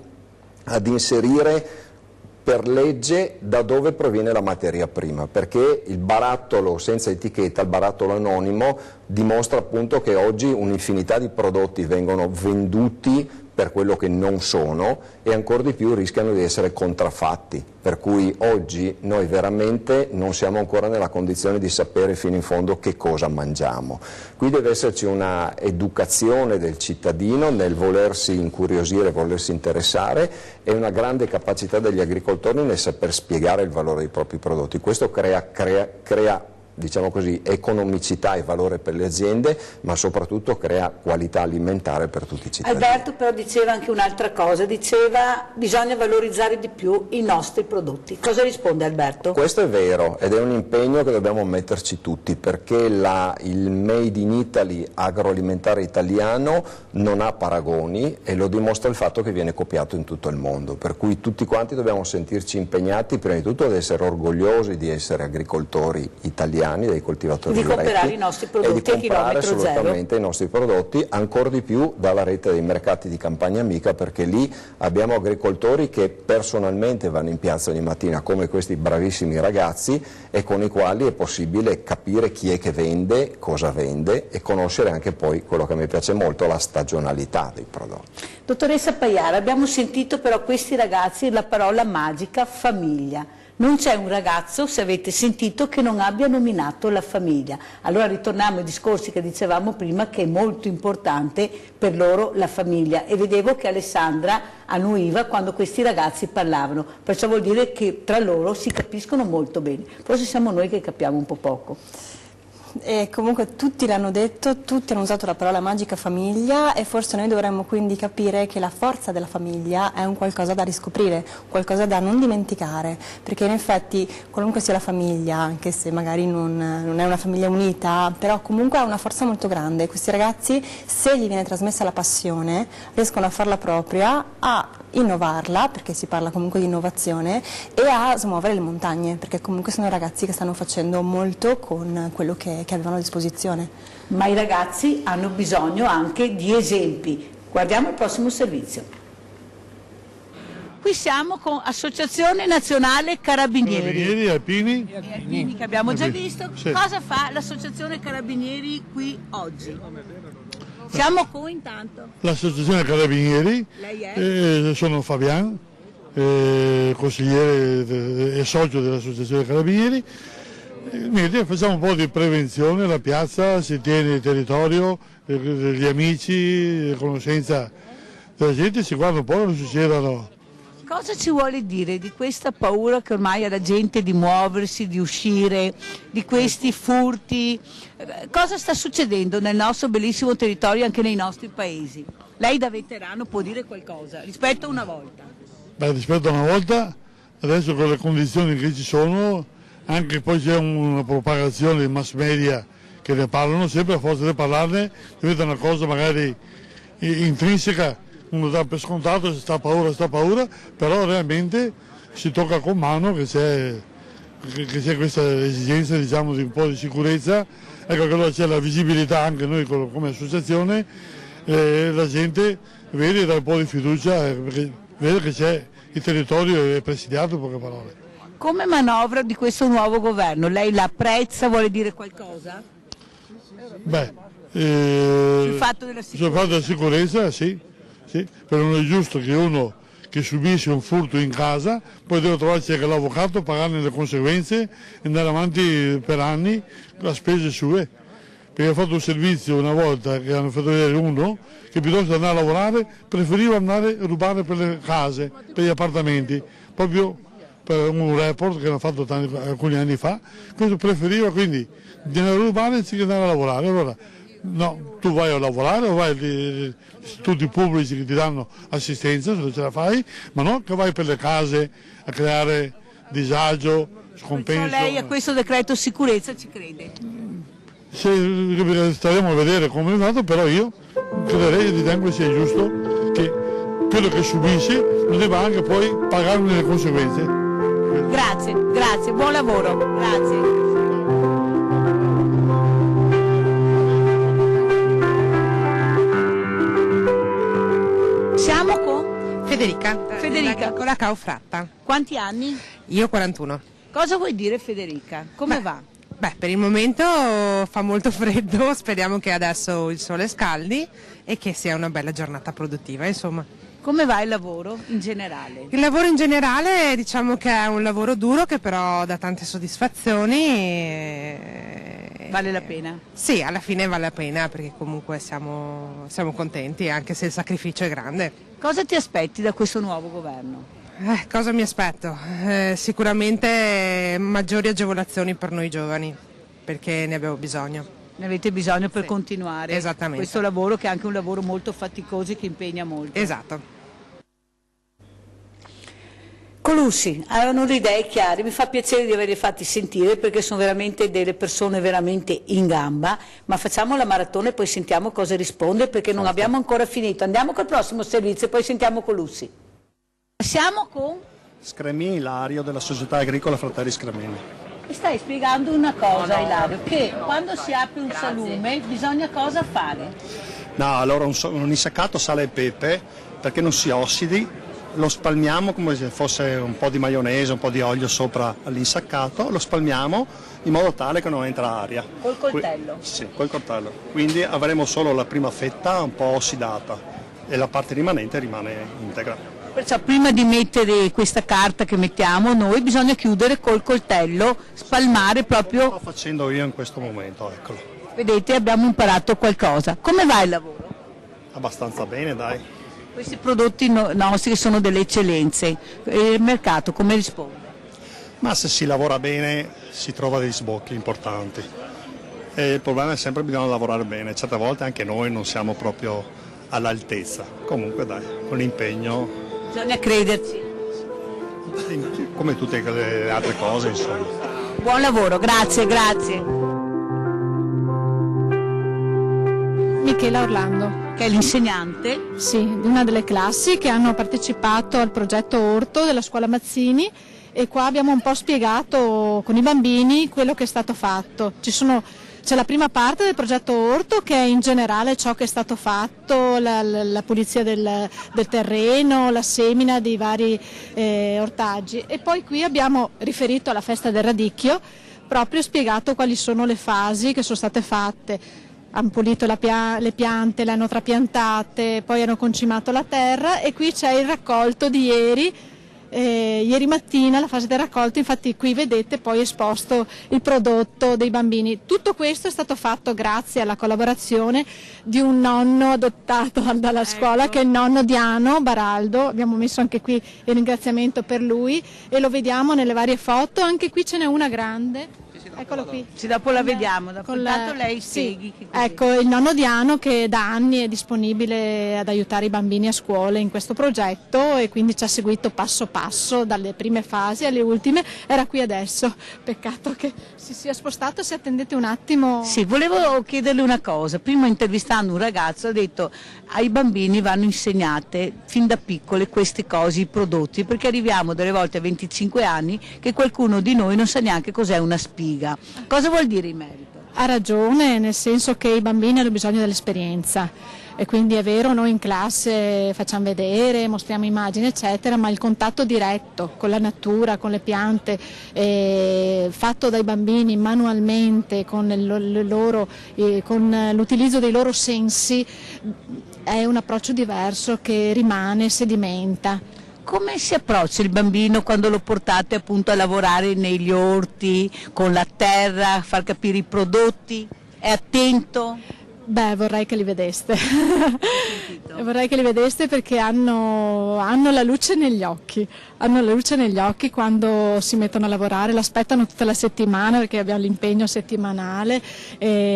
ad inserire per legge da dove proviene la materia prima, perché il barattolo senza etichetta, il barattolo anonimo, dimostra appunto che oggi un'infinità di prodotti vengono venduti per quello che non sono e ancora di più rischiano di essere contraffatti, per cui oggi noi veramente non siamo ancora nella condizione di sapere fino in fondo che cosa mangiamo. Qui deve esserci una educazione del cittadino nel volersi incuriosire, volersi interessare e una grande capacità degli agricoltori nel saper spiegare il valore dei propri prodotti. Questo crea diciamo così, economicità e valore per le aziende, ma soprattutto crea qualità alimentare per tutti i cittadini. Alberto però diceva anche un'altra cosa, diceva bisogna valorizzare di più i nostri prodotti. Cosa risponde Alberto? Questo è vero ed è un impegno che dobbiamo metterci tutti, perché il Made in Italy agroalimentare italiano non ha paragoni e lo dimostra il fatto che viene copiato in tutto il mondo, per cui tutti quanti dobbiamo sentirci impegnati prima di tutto ad essere orgogliosi di essere agricoltori italiani, dei coltivatori di diretti, comprare i nostri prodotti e di comprare a chilometro assolutamente i nostri prodotti, ancora di più dalla rete dei mercati di Campagna Amica, perché lì abbiamo agricoltori che personalmente vanno in piazza ogni mattina come questi bravissimi ragazzi e con i quali è possibile capire chi è che vende, cosa vende e conoscere anche poi quello che a me piace molto, la stagionalità dei prodotti. Dottoressa Paiara, abbiamo sentito però questi ragazzi la parola magica famiglia. Non c'è un ragazzo, se avete sentito, che non abbia nominato la famiglia. Allora ritorniamo ai discorsi che dicevamo prima, che è molto importante per loro la famiglia. E vedevo che Alessandra annuiva quando questi ragazzi parlavano, perciò vuol dire che tra loro si capiscono molto bene. Forse siamo noi che capiamo un po' poco. E comunque tutti l'hanno detto, tutti hanno usato la parola magica famiglia e forse noi dovremmo quindi capire che la forza della famiglia è un qualcosa da riscoprire, qualcosa da non dimenticare, perché in effetti qualunque sia la famiglia, anche se magari non è una famiglia unita, però comunque ha una forza molto grande. Questi ragazzi, se gli viene trasmessa la passione, riescono a farla propria, a innovarla, perché si parla comunque di innovazione, e a smuovere le montagne, perché comunque sono ragazzi che stanno facendo molto con quello che avevano a disposizione. Ma i ragazzi hanno bisogno anche di esempi. Guardiamo il prossimo servizio. Qui siamo con Associazione Nazionale Carabinieri. Alpini che abbiamo già visto. Sì. Cosa fa l'Associazione Carabinieri qui oggi? Siamo qui intanto. L'Associazione Carabinieri, Lei è? sono Fabian, consigliere e socio dell'Associazione Carabinieri. Niente, facciamo un po' di prevenzione, la piazza si tiene il territorio, gli amici, la conoscenza della gente, si guarda un po' che succedano. Cosa ci vuole dire di questa paura che ormai ha la gente di muoversi, di uscire, di questi furti? Cosa sta succedendo nel nostro bellissimo territorio, anche nei nostri paesi? Lei da veterano può dire qualcosa rispetto a una volta? Beh, rispetto a una volta, adesso con le condizioni che ci sono, anche poi c'è una propagazione dei mass media che ne parlano, sempre a forza di parlarne diventa una cosa magari intrinseca. Uno dà per scontato, se sta paura, però realmente si tocca con mano che c'è questa esigenza, diciamo, di un po' di sicurezza. Ecco che allora c'è la visibilità anche noi come associazione, la gente vede e dà un po' di fiducia, perché vede che c'è il territorio è presidiato, in poche parole. Come manovra di questo nuovo governo, lei l'apprezza, vuole dire qualcosa? Beh, sul fatto della sicurezza, sì. Sì, però non è giusto che uno che subisce un furto in casa poi deve trovarsi anche l'avvocato, pagarne le conseguenze e andare avanti per anni a spese sue. Perché ho fatto un servizio una volta che hanno fatto vedere uno che piuttosto di andare a lavorare preferiva andare a rubare per le case, per gli appartamenti, proprio per un report che hanno fatto alcuni anni fa, questo preferiva quindi di andare a rubare anziché andare a lavorare. Allora, No, tu vai a lavorare o vai agli istituti pubblici che ti danno assistenza se non ce la fai, ma no che vai per le case a creare disagio, scompenso. Lei a questo decreto sicurezza ci crede? Staremo a vedere come è andato, però io crederei e ritengo sia giusto che quello che subisce non debba anche poi pagarne le conseguenze. Grazie, grazie, buon lavoro, grazie. Siamo con Federica. Con la Caufratta. Quanti anni? Io 41. Cosa vuoi dire Federica? Come va? Beh, per il momento fa molto freddo, speriamo che adesso il sole scaldi e che sia una bella giornata produttiva, insomma. Come va il lavoro in generale? Il lavoro in generale diciamo che è un lavoro duro che però dà tante soddisfazioni. Vale la pena? Sì, alla fine vale la pena perché comunque siamo contenti anche se il sacrificio è grande. Cosa ti aspetti da questo nuovo governo? Cosa mi aspetto? Sicuramente maggiori agevolazioni per noi giovani perché ne abbiamo bisogno. Ne avete bisogno per continuare questo lavoro che è anche un lavoro molto faticoso e che impegna molto. Esatto. Colussi, avevano le idee chiare, mi fa piacere di averli fatti sentire perché sono veramente delle persone veramente in gamba, ma facciamo la maratona e poi sentiamo cosa risponde perché non abbiamo ancora finito. Andiamo col prossimo servizio e poi sentiamo Colussi. Siamo con Scremini Ilario della Società Agricola Fratelli Scremini. Stai spiegando una cosa, Ilario, che quando si apre un salume bisogna cosa fare? No, allora un insaccato sale e pepe perché non si ossidi, lo spalmiamo come se fosse un po' di maionese, un po' di olio sopra all'insaccato, lo spalmiamo in modo tale che non entra aria. Col coltello? Sì, col coltello. Quindi avremo solo la prima fetta un po' ossidata e la parte rimanente rimane integra. Perciò prima di mettere questa carta che mettiamo noi bisogna chiudere col coltello, spalmare proprio. Lo sto facendo io in questo momento, eccolo. Vedete, abbiamo imparato qualcosa. Come va il lavoro? Abbastanza bene, dai. Questi prodotti nostri sono delle eccellenze. Il mercato come risponde? Ma se si lavora bene si trova dei sbocchi importanti. E il problema è sempre che bisogna lavorare bene. Certe volte anche noi non siamo proprio all'altezza. Comunque dai, con l'impegno. Bisogna crederci. Come tutte le altre cose, insomma. Buon lavoro, grazie, grazie. Michela Orlando. Che è l'insegnante? Sì, di una delle classi che hanno partecipato al progetto Orto della scuola Mazzini e qua abbiamo un po' spiegato con i bambini quello che è stato fatto. C'è la prima parte del progetto Orto che è in generale ciò che è stato fatto, la pulizia del terreno, la semina dei vari ortaggi e poi qui abbiamo riferito alla festa del radicchio, proprio spiegato quali sono le fasi che sono state fatte. Hanno pulito le piante, le hanno trapiantate, poi hanno concimato la terra e qui c'è il raccolto di ieri mattina, la fase del raccolto, infatti qui vedete poi esposto il prodotto dei bambini. Tutto questo è stato fatto grazie alla collaborazione di un nonno adottato dalla scuola che è il nonno Diano Baraldo, abbiamo messo anche qui il ringraziamento per lui e lo vediamo nelle varie foto, anche qui ce n'è una grande. Eccolo qui. Sì, dopo la vediamo, intanto lei spieghi. Sì. Ecco, il nonno Diano che da anni è disponibile ad aiutare i bambini a scuola in questo progetto e quindi ci ha seguito passo passo dalle prime fasi alle ultime, era qui adesso, peccato che si sia spostato, se attendete un attimo. Sì, volevo chiederle una cosa, prima intervistando un ragazzo ha detto ai bambini vanno insegnate fin da piccole queste cose, i prodotti, perché arriviamo delle volte a 25 anni che qualcuno di noi non sa neanche cos'è una spiga. Cosa vuol dire in merito? Ha ragione, nel senso che i bambini hanno bisogno dell'esperienza e quindi è vero, noi in classe facciamo vedere, mostriamo immagini eccetera, ma il contatto diretto con la natura, con le piante, fatto dai bambini manualmente con l'utilizzo dei loro sensi è un approccio diverso che rimane, sedimenta. Come si approccia il bambino quando lo portate appunto a lavorare negli orti, con la terra, a far capire i prodotti? È attento? Beh, vorrei che li vedeste. Vorrei che li vedeste perché hanno la luce negli occhi. Hanno la luce negli occhi quando si mettono a lavorare, l'aspettano tutta la settimana perché abbiamo l'impegno settimanale,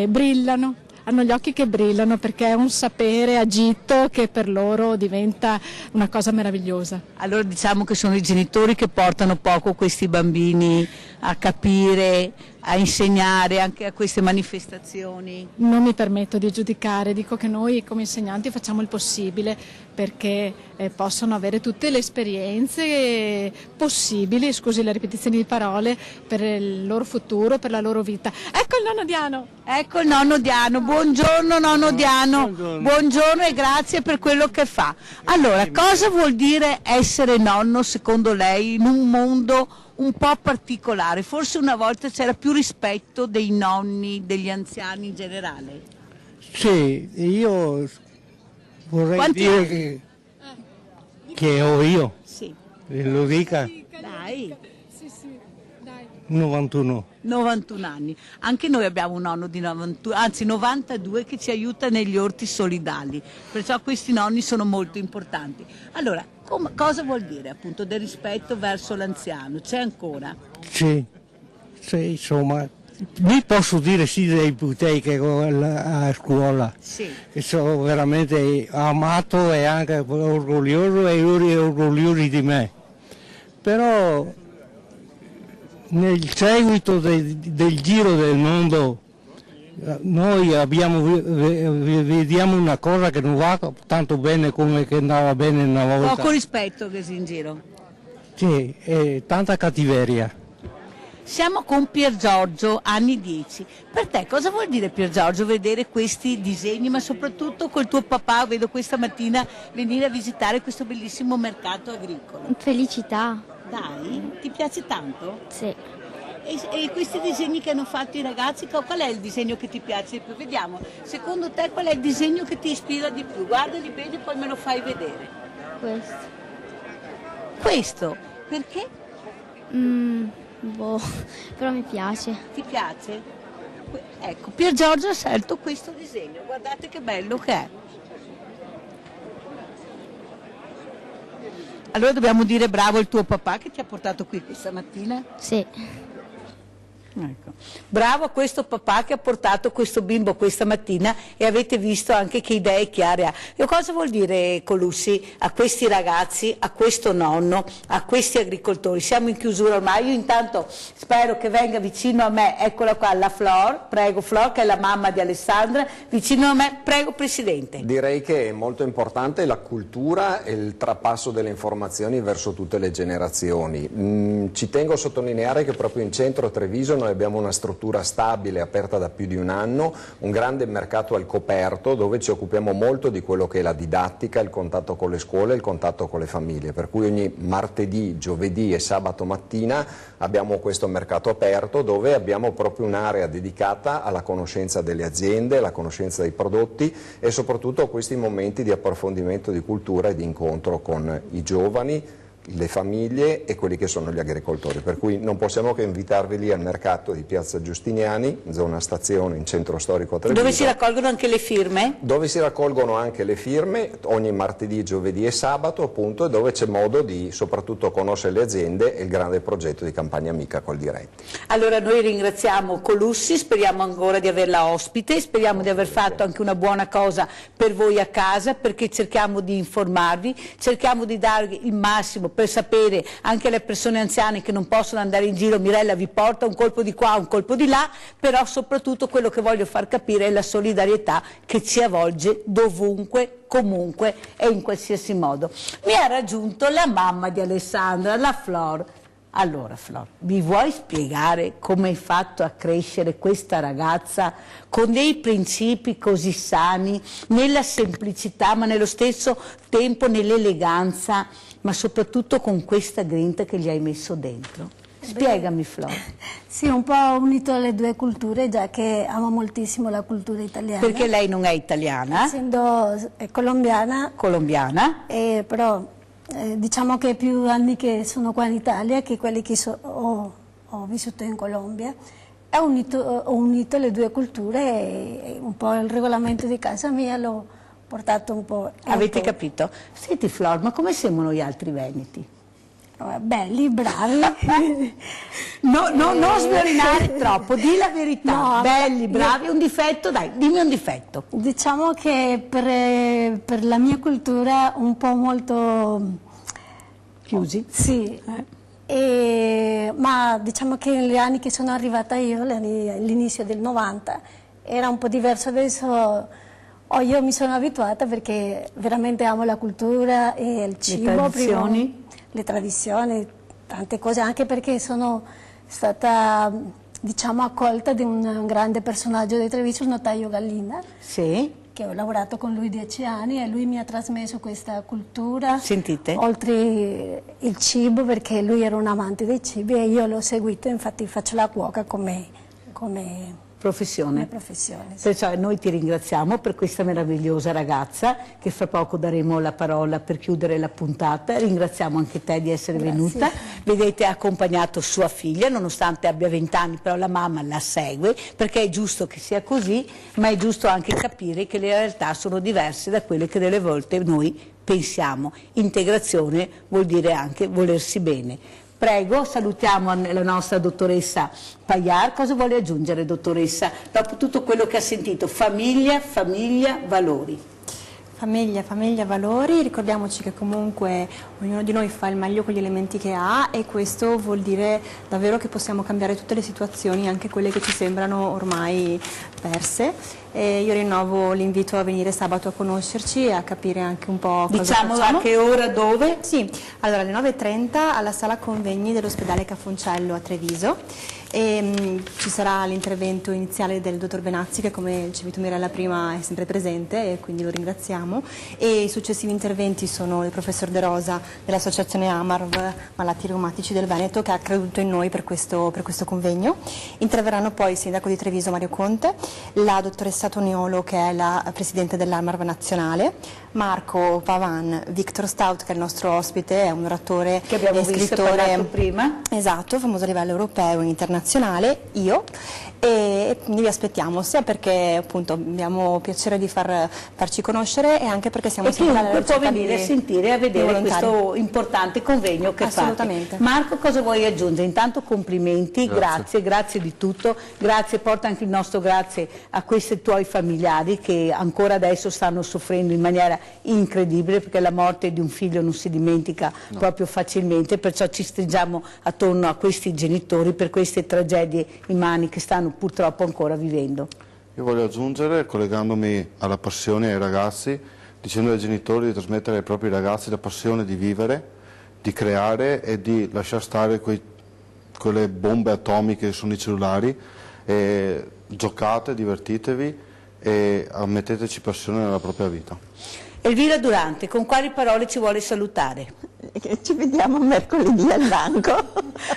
brillano. hanno gli occhi che brillano perché è un sapere agito che per loro diventa una cosa meravigliosa. Allora diciamo che sono i genitori che portano poco questi bambini a capire, a insegnare anche a queste manifestazioni. Non mi permetto di giudicare, dico che noi come insegnanti facciamo il possibile perché possano avere tutte le esperienze possibili, scusi la ripetizione di parole, per il loro futuro, per la loro vita. Ecco il nonno Diano! Ecco il nonno Diano, buongiorno nonno Diano, buongiorno e grazie per quello che fa. Allora, cosa vuol dire essere nonno secondo lei in un mondo un po' particolare? Forse una volta c'era più rispetto dei nonni, degli anziani in generale. Sì, io vorrei Quanti dire anni? che ho io, Sì. lo dica, Dai, 91. 91 anni. Anche noi abbiamo un nonno di 91, anzi 92 che ci aiuta negli orti solidali, perciò questi nonni sono molto importanti. Allora, cosa vuol dire appunto del rispetto verso l'anziano? C'è ancora? Sì, insomma, mi posso dire sì dei putei che ho a scuola, Sì. che sono veramente amato e anche orgoglioso e loro orgogliosi di me. Però nel seguito del giro del mondo noi vediamo una cosa che non va tanto bene come che andava bene una volta. Poco rispetto che si in giro. Sì, e tanta cattiveria. Siamo con Pier Giorgio, anni 10. Per te cosa vuol dire, Pier Giorgio, vedere questi disegni, ma soprattutto col tuo papà, vedo questa mattina, venire a visitare questo bellissimo mercato agricolo? Felicità. Dai, ti piace tanto? Sì. E questi disegni che hanno fatto i ragazzi, qual è il disegno che ti piace di più? Vediamo, secondo te qual è il disegno che ti ispira di più? Guardali bene e poi me lo fai vedere. Questo. Questo? Perché? Però mi piace. Ti piace? Ecco, Pier Giorgio ha scelto questo disegno, guardate che bello che è. Allora dobbiamo dire bravo il tuo papà che ti ha portato qui questa mattina? Sì. Ecco. Bravo a questo papà che ha portato questo bimbo questa mattina e avete visto anche che idee chiare ha. E cosa vuol dire, Colussi, a questi ragazzi, a questo nonno, a questi agricoltori? Siamo in chiusura ormai, io intanto spero che venga vicino a me, eccola qua, la Flor, prego Flor, che è la mamma di Alessandra, vicino a me, prego Presidente. Direi che è molto importante la cultura e il trapasso delle informazioni verso tutte le generazioni. Ci tengo a sottolineare che proprio in centro a Treviso noi abbiamo una struttura stabile, aperta da più di un anno, un grande mercato al coperto dove ci occupiamo molto di quello che è la didattica, il contatto con le scuole, il contatto con le famiglie, per cui ogni martedì, giovedì e sabato mattina abbiamo questo mercato aperto dove abbiamo proprio un'area dedicata alla conoscenza delle aziende, alla conoscenza dei prodotti e soprattutto a questi momenti di approfondimento di cultura e di incontro con i giovani, le famiglie e quelli che sono gli agricoltori, per cui non possiamo che invitarvi lì al mercato di Piazza Giustiniani, zona stazione in centro storico a Treviso. Dove si raccolgono anche le firme? Dove si raccolgono anche le firme ogni martedì, giovedì e sabato appunto, e dove c'è modo di soprattutto conoscere le aziende e il grande progetto di Campagna Amica Coldiretti. Allora noi ringraziamo Colussi, speriamo ancora di averla ospite, speriamo di aver fatto anche una buona cosa per voi a casa, perché cerchiamo di informarvi, cerchiamo di darvi il massimo per sapere anche alle persone anziane che non possono andare in giro, Mirella vi porta un colpo di qua, un colpo di là, però soprattutto quello che voglio far capire è la solidarietà che ci avvolge dovunque, comunque e in qualsiasi modo. Mi ha raggiunto la mamma di Alessandra, la Flor. Allora Flor, mi vuoi spiegare come hai fatto a crescere questa ragazza con dei principi così sani, nella semplicità ma nello stesso tempo nell'eleganza, ma soprattutto con questa grinta che gli hai messo dentro? Spiegami Flor. Sì, un po' unito le due culture, già che amo moltissimo la cultura italiana. Perché lei non è italiana? Essendo colombiana. Colombiana. Però diciamo che più anni che sono qua in Italia che quelli che ho vissuto in Colombia. Ho unito le due culture e un po' il regolamento di casa mia l'ho portato un po'. Avete capito? Senti Flor, ma come sembrano gli altri veneti? Belli, bravi. Non sviolinare troppo, di la verità. No, belli, bravi, un difetto, dai, dimmi un difetto. Diciamo che per la mia cultura un po' molto... Chiusi? Sì. Ma diciamo che negli anni che sono arrivata io, all'inizio del 90, era un po' diverso. Adesso io mi sono abituata perché veramente amo la cultura e il cibo. Le tradizioni, tante cose, anche perché sono stata, diciamo, accolta di un grande personaggio di Treviso, il notaio Gallina. Sì. Che ho lavorato con lui 10 anni e lui mi ha trasmesso questa cultura. Sentite? Oltre il cibo, perché lui era un amante dei cibi e io l'ho seguito, infatti faccio la cuoca come professione. Sì. Perciò noi ti ringraziamo per questa meravigliosa ragazza che fra poco daremo la parola per chiudere la puntata. Ringraziamo anche te di essere venuta. Vedete, ha accompagnato sua figlia nonostante abbia 20 anni, però la mamma la segue perché è giusto che sia così, ma è giusto anche capire che le realtà sono diverse da quelle che delle volte noi pensiamo. Integrazione vuol dire anche volersi bene. Prego, salutiamo la nostra dottoressa Pagliar. Cosa vuole aggiungere, dottoressa, dopo tutto quello che ha sentito? Famiglia, valori. Famiglia, valori, ricordiamoci che comunque ognuno di noi fa il meglio con gli elementi che ha e questo vuol dire davvero che possiamo cambiare tutte le situazioni, anche quelle che ci sembrano ormai perse. E io rinnovo l'invito a venire sabato a conoscerci e a capire anche un po' cosa diciamo facciamo. A che ora, dove? Sì, allora alle 9:30 alla sala convegni dell'ospedale Cafoncello a Treviso. Ci sarà l'intervento iniziale del dottor Benazzi che, come dicevi tu Mirella prima, è sempre presente e quindi lo ringraziamo, e i successivi interventi sono il professor De Rosa dell'associazione AMARV Malati Reumatici del Veneto, che ha creduto in noi per questo convegno. Interverranno poi il sindaco di Treviso Mario Conte, la dottoressa Toniolo che è la presidente dell'AMARV nazionale, Marco Pavan, Victor Stout che è il nostro ospite, è un oratore che abbiamo visto prima. Esatto, famoso a livello europeo e internazionale, io, e quindi vi aspettiamo sia perché appunto abbiamo piacere di farci conoscere e anche perché siamo sempre alla chiunque può ricerca venire a sentire e a vedere questo importante convegno che assolutamente fate. Marco, cosa vuoi aggiungere? Intanto complimenti, grazie di tutto, grazie, porta anche il nostro grazie a questi tuoi familiari che ancora adesso stanno soffrendo in maniera incredibile, perché la morte di un figlio non si dimentica proprio facilmente, perciò ci stringiamo attorno a questi genitori per queste tragedie immani che stanno purtroppo ancora vivendo. Io voglio aggiungere, collegandomi alla passione ai ragazzi, dicendo ai genitori di trasmettere ai propri ragazzi la passione di vivere, di creare e di lasciar stare quelle bombe atomiche che sono i cellulari, e giocate, divertitevi e ammetteteci passione nella propria vita. Elvira Durante, con quali parole ci vuole salutare? Ci vediamo mercoledì al banco.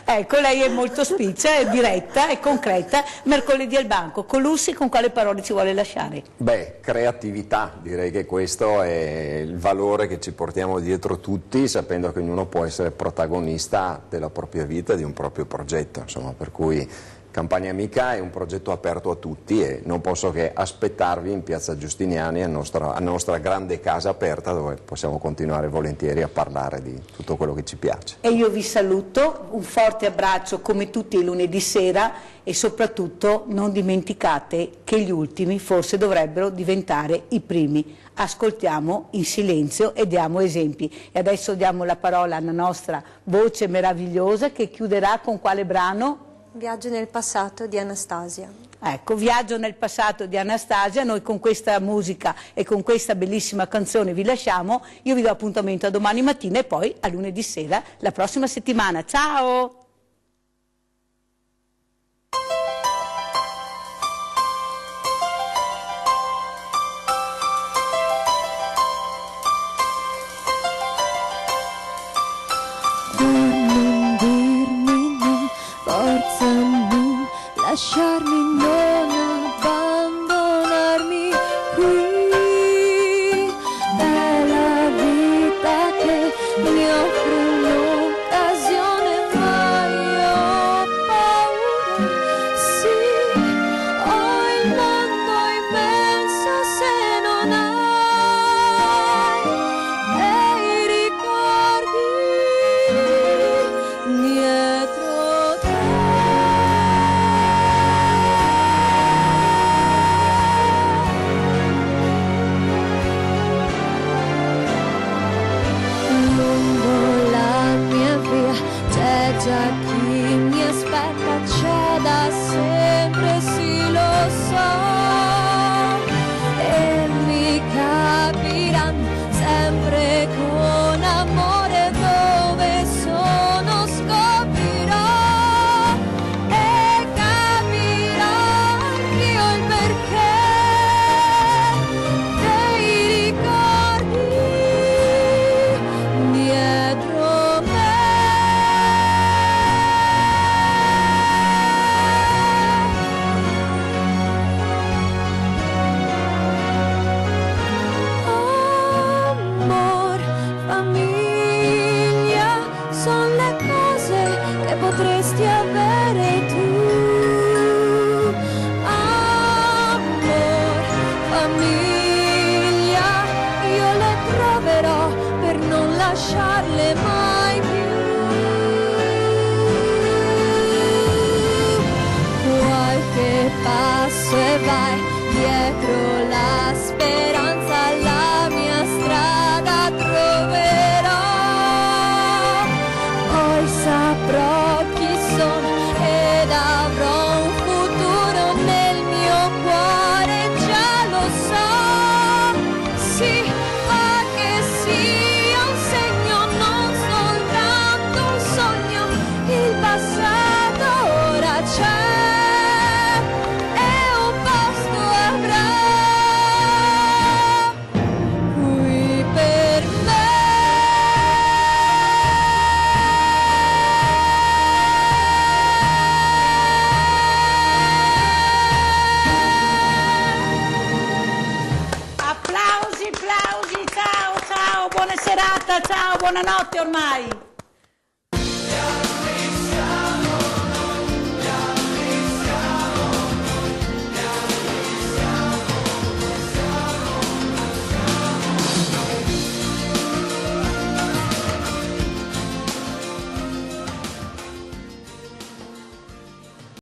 Ecco, lei è molto spiccia, è diretta, è concreta. Mercoledì al banco. Colussi, con quale parole ci vuole lasciare? Beh, creatività, direi che questo è il valore che ci portiamo dietro tutti, sapendo che ognuno può essere protagonista della propria vita e di un proprio progetto, insomma, per cui Campagna Amica è un progetto aperto a tutti e non posso che aspettarvi in Piazza Giustiniani, a nostra grande casa aperta, dove possiamo continuare volentieri a parlare di tutto quello che ci piace. E io vi saluto, un forte abbraccio come tutti i lunedì sera e soprattutto non dimenticate che gli ultimi forse dovrebbero diventare i primi. Ascoltiamo in silenzio e diamo esempi. E adesso diamo la parola alla nostra voce meravigliosa che chiuderà con quale brano? Viaggio nel passato di Anastasia. Ecco, Viaggio nel passato di Anastasia. Noi con questa musica e con questa bellissima canzone vi lasciamo. Io vi do appuntamento a domani mattina e poi a lunedì sera la prossima settimana. Ciao! Lasciarmi, non abbandonarmi qui, è la vita che mi offre un'occasione mai lasciarle mai più. Qualche passo e vai dietro la speranza, la mia strada troverò, poi saprò chi sono ed avrò un futuro nel mio cuore, già lo so, sì, fa che sia un segno, non soltanto un sogno, il passato ora c'è. Applausi, ciao, buona serata, ciao, buonanotte ormai.